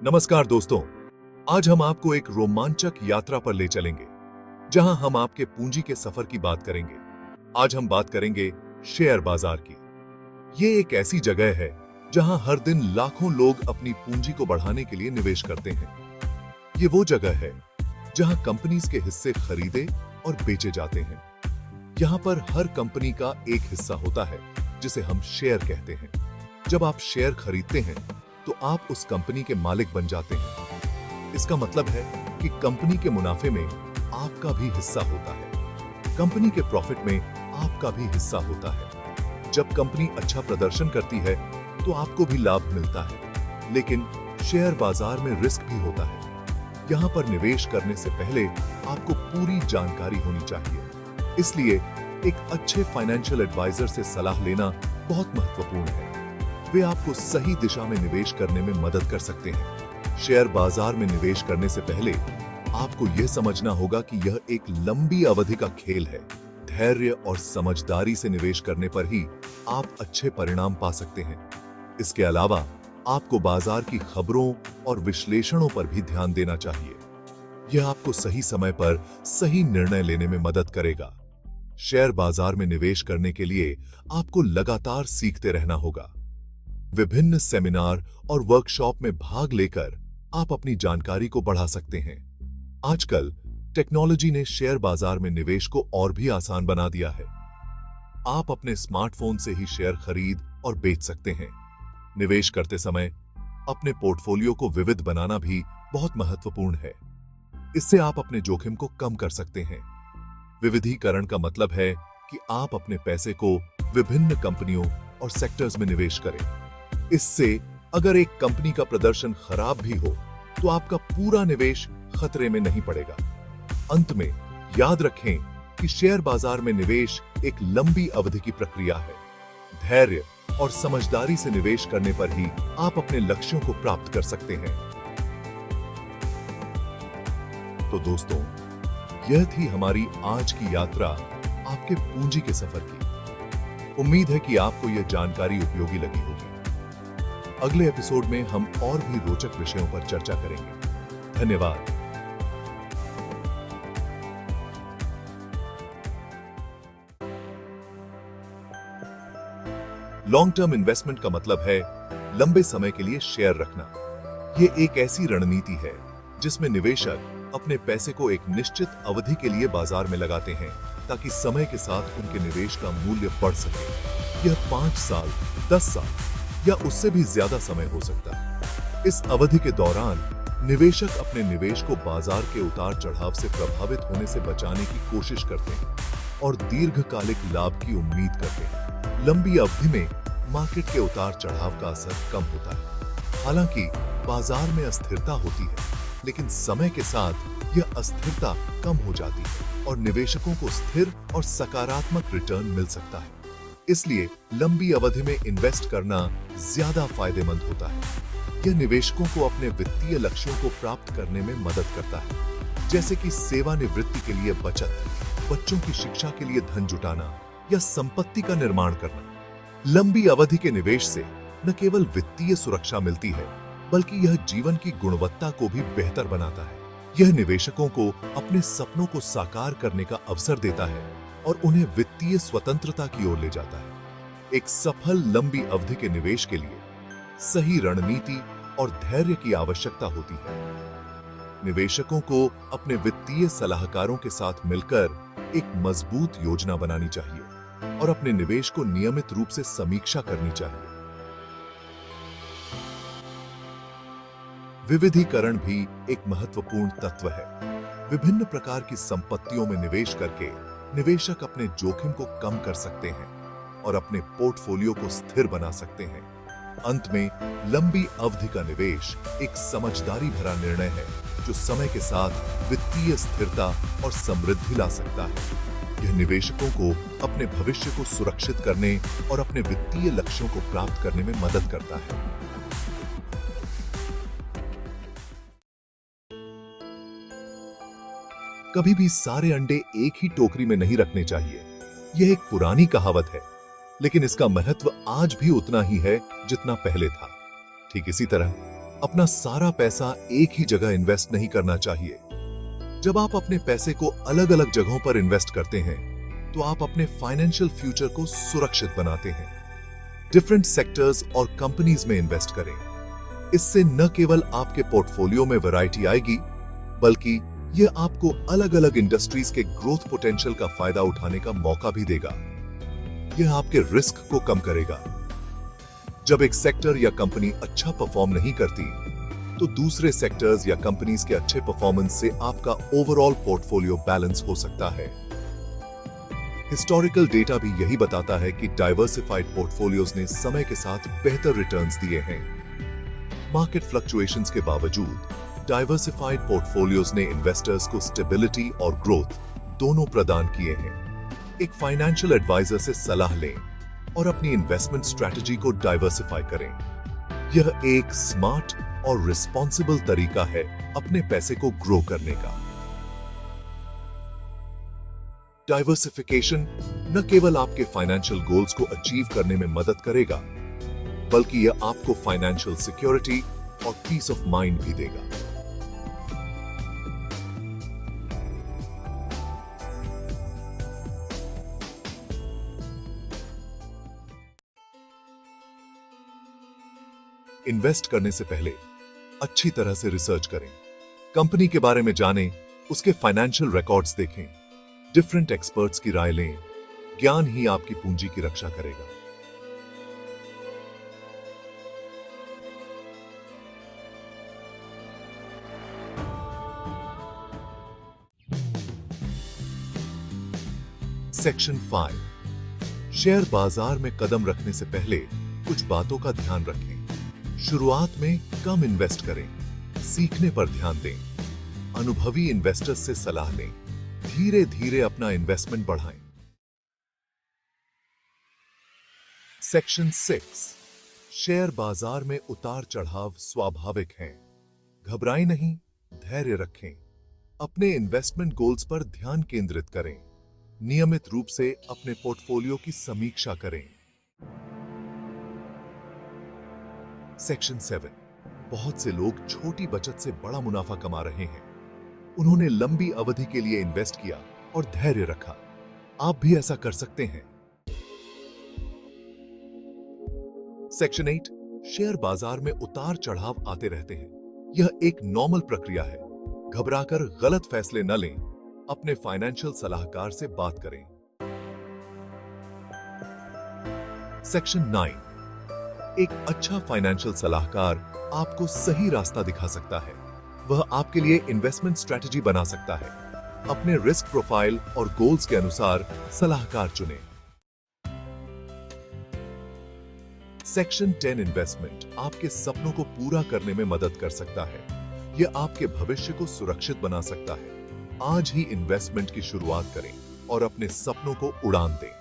नमस्कार दोस्तों, आज हम आपको एक रोमांचक यात्रा पर ले चलेंगे जहां हम आपके पूंजी के सफर की बात करेंगे। आज हम बात करेंगे शेयर बाजार की। ये एक ऐसी जगह है जहां हर दिन लाखों लोग अपनी पूंजी को बढ़ाने के लिए निवेश करते हैं। ये वो जगह है जहां कंपनीज के हिस्से खरीदे और बेचे जाते हैं। यहां पर हर कंपनी का एक हिस्सा होता है जिसे हम शेयर कहते हैं। जब आप शेयर खरीदते हैं तो आप उस कंपनी के मालिक बन जाते हैं। इसका मतलब है कि कंपनी के मुनाफे में आपका भी हिस्सा होता है, कंपनी के प्रॉफिट में आपका भी हिस्सा होता है। जब कंपनी अच्छा प्रदर्शन करती है तो आपको भी लाभ मिलता है, लेकिन शेयर बाजार में रिस्क भी होता है। यहां पर निवेश करने से पहले आपको पूरी जानकारी होनी चाहिए। इसलिए एक अच्छे फाइनेंशियल एडवाइजर से सलाह लेना बहुत महत्वपूर्ण है। वे आपको सही दिशा में निवेश करने में मदद कर सकते हैं। शेयर बाजार में निवेश करने से पहले आपको यह समझना होगा कि यह एक लंबी अवधि का खेल है। धैर्य और समझदारी से निवेश करने पर ही आप अच्छे परिणाम पा सकते हैं। इसके अलावा आपको बाजार की खबरों और विश्लेषणों पर भी ध्यान देना चाहिए। यह आपको सही समय पर सही निर्णय लेने में मदद करेगा। शेयर बाजार में निवेश करने के लिए आपको लगातार सीखते रहना होगा। विभिन्न सेमिनार और वर्कशॉप में भाग लेकर आप अपनी जानकारी को बढ़ा सकते हैं। आजकल टेक्नोलॉजी ने शेयर बाजार में निवेश को और भी आसान बना दिया है। आप अपने स्मार्टफोन से ही शेयर खरीद और बेच सकते हैं। निवेश करते समय अपने पोर्टफोलियो को विविध बनाना भी बहुत महत्वपूर्ण है। इससे आप अपने जोखिम को कम कर सकते हैं। विविधीकरण का मतलब है कि आप अपने पैसे को विभिन्न कंपनियों और सेक्टर्स में निवेश करें। इससे अगर एक कंपनी का प्रदर्शन खराब भी हो तो आपका पूरा निवेश खतरे में नहीं पड़ेगा। अंत में याद रखें कि शेयर बाजार में निवेश एक लंबी अवधि की प्रक्रिया है। धैर्य और समझदारी से निवेश करने पर ही आप अपने लक्ष्यों को प्राप्त कर सकते हैं। तो दोस्तों, यह थी हमारी आज की यात्रा आपके पूंजी के सफर की। उम्मीद है कि आपको यह जानकारी उपयोगी लगी होगी। अगले एपिसोड में हम और भी रोचक विषयों पर चर्चा करेंगे। धन्यवाद। लॉन्ग टर्म इन्वेस्टमेंट का मतलब है लंबे समय के लिए शेयर रखना। यह एक ऐसी रणनीति है जिसमें निवेशक अपने पैसे को एक निश्चित अवधि के लिए बाजार में लगाते हैं ताकि समय के साथ उनके निवेश का मूल्य बढ़ सके। यह 5 साल, 10 साल या उससे भी ज्यादा समय हो सकता है। इस अवधि के दौरान निवेशक अपने निवेश को बाजार के उतार चढ़ाव से प्रभावित होने से बचाने की कोशिश करते हैं और दीर्घकालिक लाभ की उम्मीद करते हैं। लंबी अवधि में मार्केट के उतार चढ़ाव का असर कम होता है। हालांकि बाजार में अस्थिरता होती है, लेकिन समय के साथ यह अस्थिरता कम हो जाती है और निवेशकों को स्थिर और सकारात्मक रिटर्न मिल सकता है। इसलिए लंबी अवधि में इन्वेस्ट करना ज्यादा फायदेमंद होता है। यह निवेशकों को अपने वित्तीय लक्ष्यों को प्राप्त करने में मदद करता है, जैसे कि सेवानिवृत्ति के लिए बचत, बच्चों की शिक्षा के लिए धन जुटाना या संपत्ति का निर्माण करना। लंबी अवधि के निवेश से न केवल वित्तीय सुरक्षा मिलती है, बल्कि यह जीवन की गुणवत्ता को भी बेहतर बनाता है। यह निवेशकों को अपने सपनों को साकार करने का अवसर देता है और उन्हें वित्तीय स्वतंत्रता की ओर ले जाता है। एक सफल लंबी अवधि के निवेश के लिए सही रणनीति और धैर्य की आवश्यकता होती है। निवेशकों को अपने वित्तीय सलाहकारों के साथ मिलकर एक मजबूत योजना बनानी चाहिए और अपने निवेश को नियमित रूप से समीक्षा करनी चाहिए। विविधीकरण भी एक महत्वपूर्ण तत्व है। विभिन्न प्रकार की संपत्तियों में निवेश करके निवेशक अपने जोखिम को कम कर सकते हैं और अपने पोर्टफोलियो को स्थिर बना सकते हैं। अंत में लंबी अवधि का निवेश एक समझदारी भरा निर्णय है जो समय के साथ वित्तीय स्थिरता और समृद्धि ला सकता है। यह निवेशकों को अपने भविष्य को सुरक्षित करने और अपने वित्तीय लक्ष्यों को प्राप्त करने में मदद करता है। कभी भी सारे अंडे एक ही टोकरी में नहीं रखने चाहिए। यह एक पुरानी कहावत है, लेकिन इसका महत्व आज भी उतना ही है जितना पहले था। ठीक इसी तरह अपना सारा पैसा एक ही जगह इन्वेस्ट नहीं करना चाहिए। जब आप अपने पैसे को अलग अलग जगहों पर इन्वेस्ट करते हैं तो आप अपने फाइनेंशियल फ्यूचर को सुरक्षित बनाते हैं। डिफरेंट सेक्टर्स और कंपनीज में इन्वेस्ट करें। इससे न केवल आपके पोर्टफोलियो में वैरायटी आएगी, बल्कि यह आपको अलग अलग इंडस्ट्रीज के ग्रोथ पोटेंशियल का फायदा उठाने का मौका भी देगा। यह आपके रिस्क को कम करेगा। जब एक सेक्टर या कंपनी अच्छा परफॉर्म नहीं करती, तो दूसरे सेक्टर्स या कंपनीज के अच्छे परफॉर्मेंस से आपका ओवरऑल पोर्टफोलियो बैलेंस हो सकता है। हिस्टोरिकल डेटा भी यही बताता है कि डाइवर्सिफाइड पोर्टफोलियोज ने समय के साथ बेहतर रिटर्न्स दिए हैं। मार्केट फ्लक्चुएशंस के बावजूद डाइवर्सिफाइड पोर्टफोलियोज ने इन्वेस्टर्स को स्टेबिलिटी और ग्रोथ दोनों प्रदान किए हैं। एक फाइनेंशियल एडवाइजर से सलाह लें और अपनी इन्वेस्टमेंट स्ट्रैटेजी को डाइवर्सिफाई करें। यह एक स्मार्ट और रिस्पॉन्सिबल तरीका है अपने पैसे को ग्रो करने का। डाइवर्सिफिकेशन न केवल आपके फाइनेंशियल गोल्स को अचीव करने में मदद करेगा, बल्कि यह आपको फाइनेंशियल सिक्योरिटी और पीस ऑफ माइंड भी देगा। इन्वेस्ट करने से पहले अच्छी तरह से रिसर्च करें। कंपनी के बारे में जानें, उसके फाइनेंशियल रिकॉर्ड्स देखें, डिफरेंट एक्सपर्ट्स की राय लें। ज्ञान ही आपकी पूंजी की रक्षा करेगा। सेक्शन 5। शेयर बाजार में कदम रखने से पहले कुछ बातों का ध्यान रखें। शुरुआत में कम इन्वेस्ट करें, सीखने पर ध्यान दें, अनुभवी इन्वेस्टर्स से सलाह लें, धीरे धीरे अपना इन्वेस्टमेंट बढ़ाएं। सेक्शन 6। शेयर बाजार में उतार चढ़ाव स्वाभाविक हैं। घबराएं नहीं, धैर्य रखें। अपने इन्वेस्टमेंट गोल्स पर ध्यान केंद्रित करें। नियमित रूप से अपने पोर्टफोलियो की समीक्षा करें। सेक्शन 7। बहुत से लोग छोटी बचत से बड़ा मुनाफा कमा रहे हैं। उन्होंने लंबी अवधि के लिए इन्वेस्ट किया और धैर्य रखा। आप भी ऐसा कर सकते हैं। सेक्शन 8। शेयर बाजार में उतार चढ़ाव आते रहते हैं। यह एक नॉर्मल प्रक्रिया है। घबराकर गलत फैसले न लें। अपने फाइनेंशियल सलाहकार से बात करें। सेक्शन 9। एक अच्छा फाइनेंशियल सलाहकार आपको सही रास्ता दिखा सकता है। वह आपके लिए इन्वेस्टमेंट स्ट्रैटेजी बना सकता है। अपने रिस्क प्रोफाइल और गोल्स के अनुसार सलाहकार चुनें। सेक्शन 10। इन्वेस्टमेंट आपके सपनों को पूरा करने में मदद कर सकता है। यह आपके भविष्य को सुरक्षित बना सकता है। आज ही इन्वेस्टमेंट की शुरुआत करें और अपने सपनों को उड़ान दें।